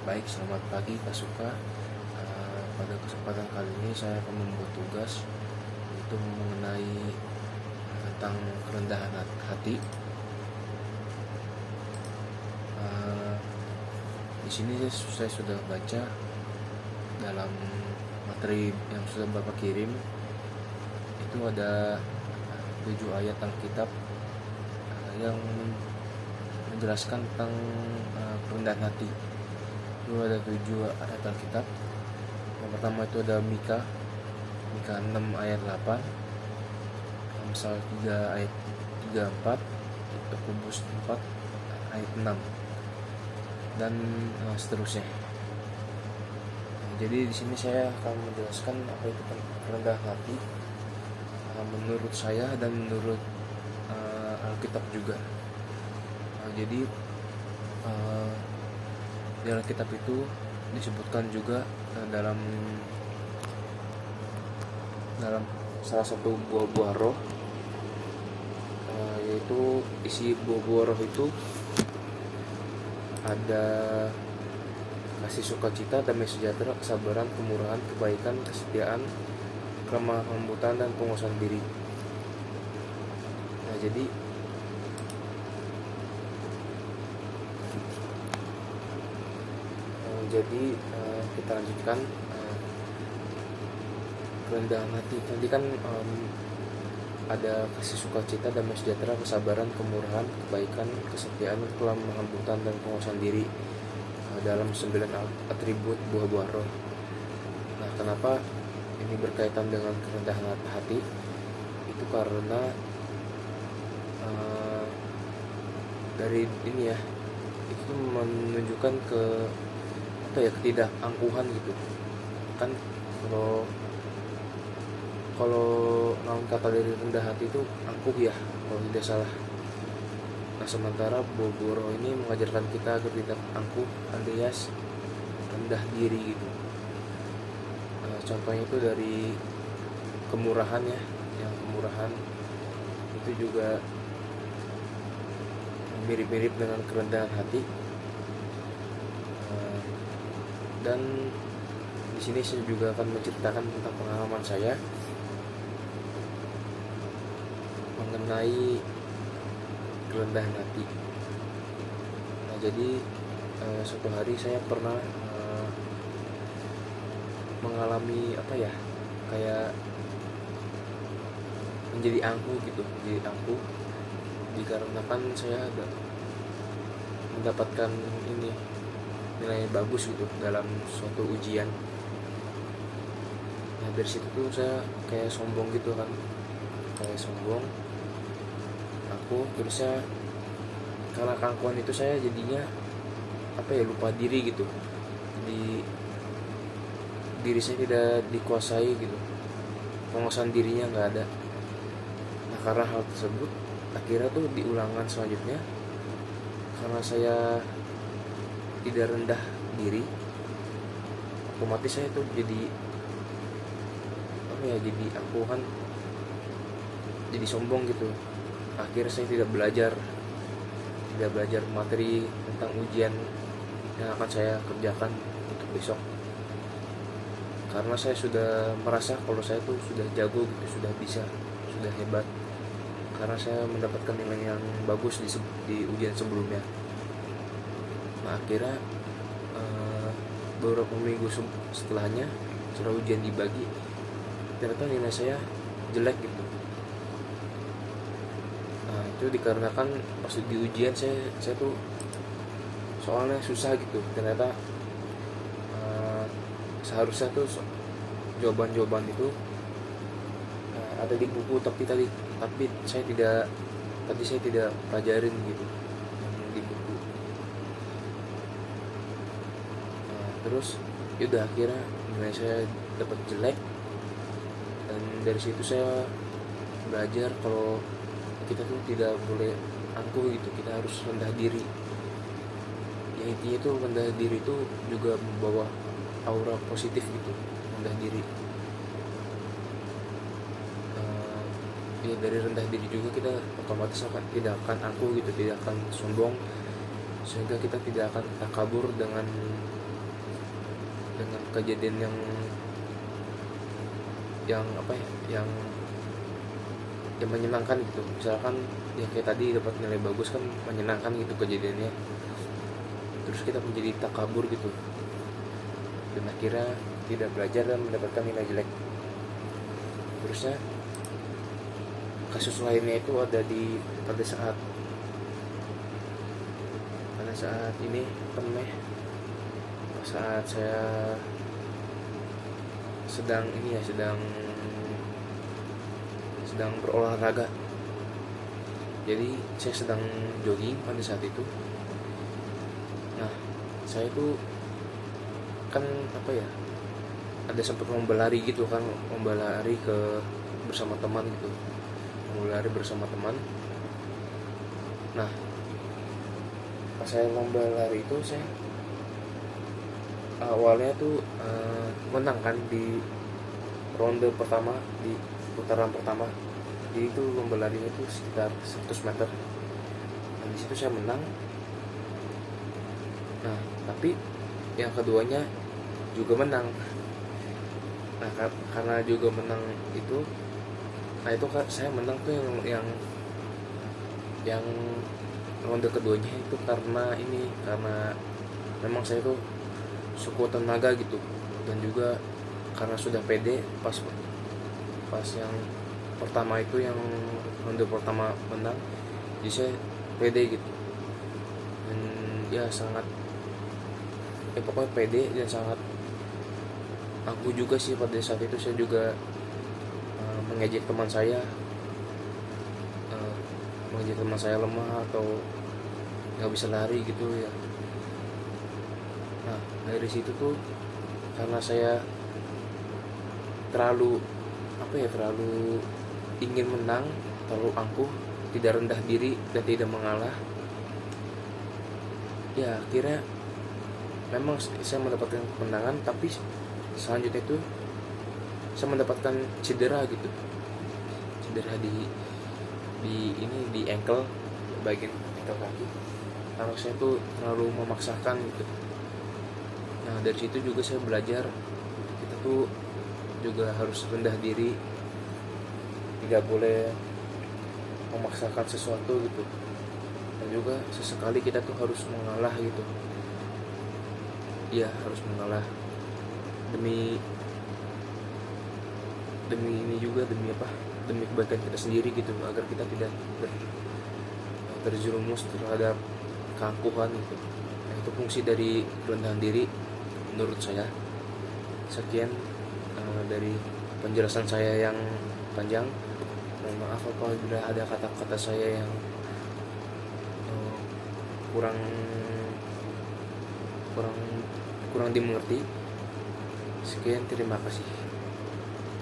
Baik, selamat pagi Kak Suka. Pada kesempatan kali ini saya akan membuat tugas itu mengenai tentang kerendahan hati. Uh, di sini saya sudah baca dalam materi yang sudah Bapak kirim, itu ada 7 ayat Alkitab yang menjelaskan tentang kerendahan hati. Itu ada 7 ayat Alkitab. Yang pertama itu ada Mika 6 ayat 8, Amsal 3 ayat 34, Yakobus 4 ayat 6, dan seterusnya. Jadi di sini saya akan menjelaskan apa itu kerendahan hati menurut saya dan menurut Alkitab juga. Jadi di Alkitab itu disebutkan juga dalam salah satu buah-buah roh, yaitu isi buah-buah roh itu ada kasih sukacita, damai sejahtera, kesabaran, kemurahan, kebaikan, kesetiaan, kelemah lembutan, dan penguasaan diri. Nah, jadi kita lanjutkan kerendahan hati. Tadi kan ada kasih sukacita, damai sejahtera, kesabaran, kemurahan, kebaikan, kesetiaan, kelemah lembutan, dan penguasaan diri dalam 9 atribut buah-buah roh. Nah, kenapa ini berkaitan dengan kerendahan hati? Itu karena dari ini ya, itu menunjukkan ketidakangkuhan gitu kan. Kalau namun kata dari rendah hati itu angkuh ya, kalau tidak salah. Nah, sementara buah-buah roh ini mengajarkan kita agar tidak angkuh alias rendah diri gitu. Contohnya itu dari kemurahan ya, yang kemurahan itu juga mirip-mirip dengan kerendahan hati. Dan di sini saya juga akan menceritakan tentang pengalaman saya mengenai kerendahan hati. Nah, jadi suatu hari saya pernah mengalami kayak menjadi angkuh dikarenakan saya ada mendapatkan nilai bagus gitu dalam suatu ujian. Nah, dari situ tuh saya kayak sombong gitu kan, terusnya karena keangkuhan itu saya jadinya lupa diri gitu. Jadi diri saya tidak dikuasai gitu, penguasaan dirinya nggak ada. Nah, karena hal tersebut akhirnya tuh di ulangan selanjutnya, karena saya tidak rendah diri, otomatis saya tuh jadi jadi angkuhan, jadi sombong gitu. Akhirnya saya tidak belajar materi tentang ujian yang akan saya kerjakan untuk besok, karena saya sudah merasa kalau saya tuh sudah jago gitu, sudah bisa, sudah hebat, karena saya mendapatkan nilai yang bagus di ujian sebelumnya. Nah, akhirnya beberapa minggu setelahnya, setelah ujian dibagi, ternyata nilai saya jelek gitu. Nah, itu dikarenakan pas di ujian saya tuh soalnya susah gitu. Ternyata seharusnya tuh jawaban-jawaban itu ada di buku, tapi saya tidak pelajarin gitu di buku. Terus yaudah akhirnya nilai saya dapat jelek, dan dari situ saya belajar kalau kita tuh tidak boleh angkuh gitu, kita harus rendah diri. Yang intinya tuh rendah diri itu juga membawa aura positif gitu, rendah diri. Dari rendah diri juga kita otomatis tidak akan angkuh gitu, tidak akan sombong, sehingga kita tidak akan takabur dengan dengan kejadian yang apa ya, yang menyenangkan gitu. Misalkan ya kayak tadi dapat nilai bagus kan menyenangkan gitu kejadiannya, terus kita menjadi takabur gitu dan akhirnya tidak belajar dan mendapatkan nilai jelek. Terusnya kasus lainnya itu ada di pada saat ini saat saya sedang berolahraga. Jadi saya sedang jogging pada saat itu. Nah, saya tuh kan apa ya, ada sempat lomba lari gitu kan, lomba lari bersama teman gitu, lomba lari bersama teman. Nah, pas saya lomba lari itu, saya awalnya tuh menang kan di ronde pertama, di putaran pertama. Jadi itu lomba larinya itu sekitar 100 meter. Nah, di situ saya menang. Nah, tapi yang keduanya juga menang. Nah, karena juga menang itu, nah itu saya menang tuh yang ronde keduanya itu karena memang saya tuh sekuat tenaga gitu, dan juga karena sudah pede pas yang pertama itu, yang ronde pertama menang, jadi saya pede gitu. Dan ya pokoknya pede dan sangat aku juga sih pada saat itu. Saya juga mengejek teman saya, lemah atau nggak bisa lari gitu ya. Nah, dari situ tuh karena saya terlalu ingin menang, terlalu angkuh, tidak rendah diri dan tidak mengalah. Ya akhirnya memang saya mendapatkan kemenangan, tapi selanjutnya itu saya mendapatkan cedera gitu, cedera di ankle, bagian ankle kaki, karena saya tuh terlalu memaksakan gitu. Nah, dari situ juga saya belajar kita tuh juga harus rendah diri, tidak boleh memaksakan sesuatu gitu, dan juga sesekali kita tuh harus mengalah gitu. Ya harus mengalah demi ini juga, demi kebaikan kita sendiri gitu, agar kita tidak terjerumus terhadap keangkuhan gitu. Nah, itu fungsi dari kerendahan diri menurut saya. Sekian dari penjelasan saya yang panjang. Mohon maaf apabila ada kata-kata saya yang kurang dimengerti. Sekian, terima kasih.